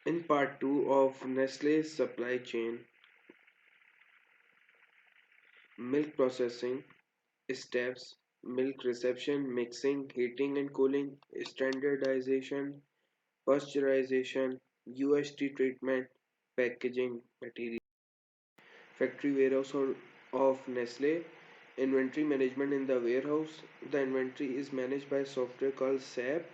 In part 2 of Nestle's supply chain, milk processing steps, milk reception, mixing, heating and cooling, standardization, pasteurization, UHT treatment, packaging material, factory warehouse of Nestle, inventory management in the warehouse. The inventory is managed by software called SAP,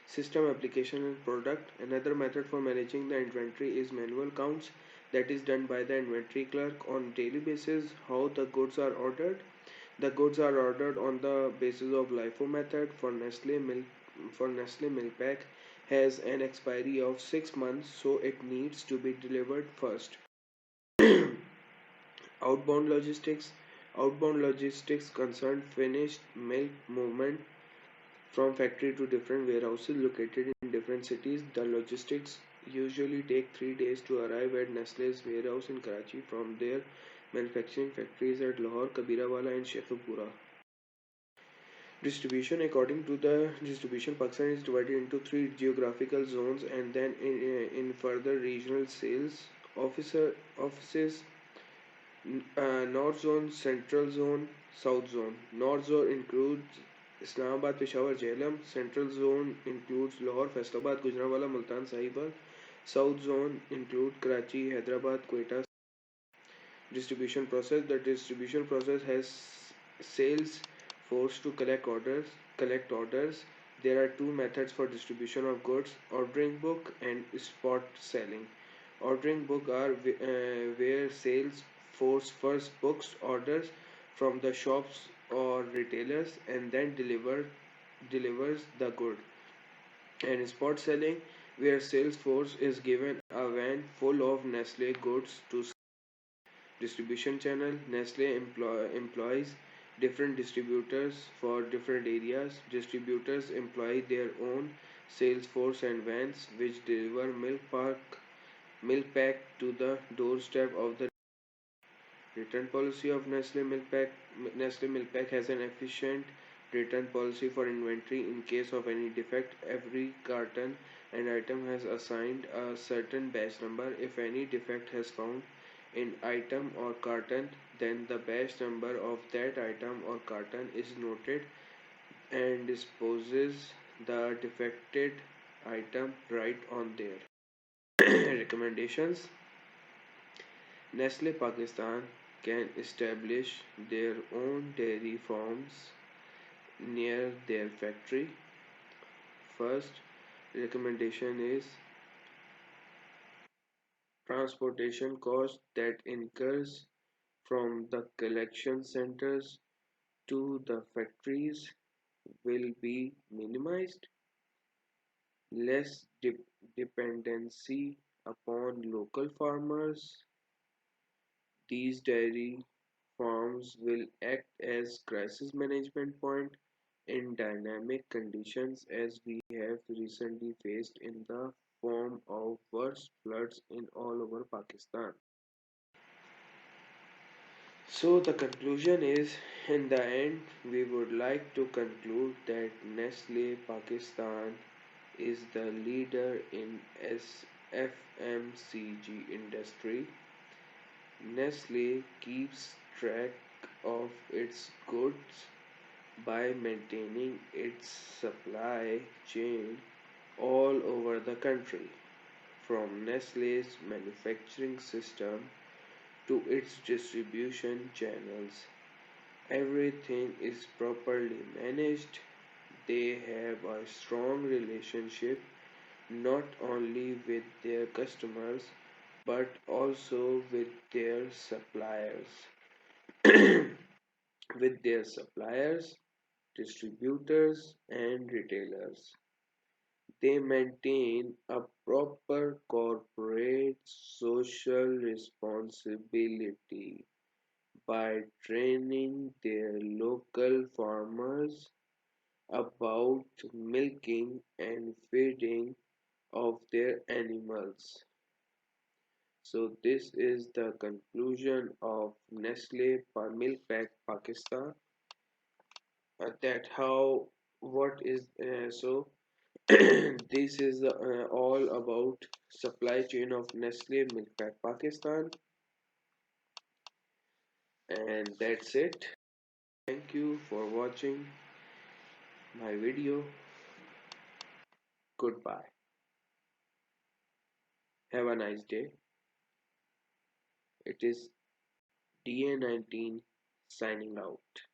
System Application and Product. Another method for managing the inventory is manual counts, that is done by the inventory clerk on daily basis. How the goods are ordered. The goods are ordered on the basis of LIFO method. For Nestle MilkPak has an expiry of 6 months, so it needs to be delivered first. Outbound logistics. Outbound logistics concern finished milk movement from factory to different warehouses located in different cities. The logistics usually take 3 days to arrive at Nestle's warehouse in Karachi from their manufacturing factories at Lahore, Kabirawala and Sheikhupura. Distribution. According to the distribution, Pakistan is divided into 3 geographical zones and then in further regional sales offices. North Zone, Central Zone, South Zone. North Zone includes Islamabad, Peshawar, Jhelum. Central Zone includes Lahore, Faisalabad, Gujranwala, Multan, Sahibal. South Zone include Karachi, Hyderabad, Quetta. Distribution process. The distribution process has sales force to collect orders. There are two methods for distribution of goods: ordering book and spot selling. Ordering book are where sales force first books orders from the shops or retailers and then delivers the good. And spot selling, where sales force is given a van full of Nestle goods to distribution channel. Nestle employs different distributors for different areas. Distributors employ their own sales force and vans which deliver milk pack to the doorstep of the return policy of Nestle MilkPak. Nestle MilkPak has an efficient return policy for inventory. In case of any defect, every carton and item has assigned a certain batch number. If any defect has found in item or carton, then the batch number of that item or carton is noted and disposes the defected item right on there. Recommendations. Nestle Pakistan can establish their own dairy farms near their factory. First recommendation is transportation cost that incurs from the collection centers to the factories will be minimized. Less dependency upon local farmers. These dairy farms will act as crisis management point in dynamic conditions as we have recently faced in the form of worst floods in all over Pakistan. So the conclusion is, in the end, we would like to conclude that Nestle Pakistan is the leader in FMCG industry. Nestle keeps track of its goods by maintaining its supply chain all over the country, from Nestle's manufacturing system to its distribution channels. Everything is properly managed. They have a strong relationship not only with their customers but also with their suppliers. With their suppliers, distributors, and retailers. They maintain a proper corporate social responsibility by training their local farmers about milking and feeding of their animals. So this is the conclusion of Nestle MilkPak Pakistan. That how what is so This is all about supply chain of Nestle MilkPak Pakistan, and that's it. Thank you for watching my video. Goodbye. Have a nice day. It is DA19 signing out.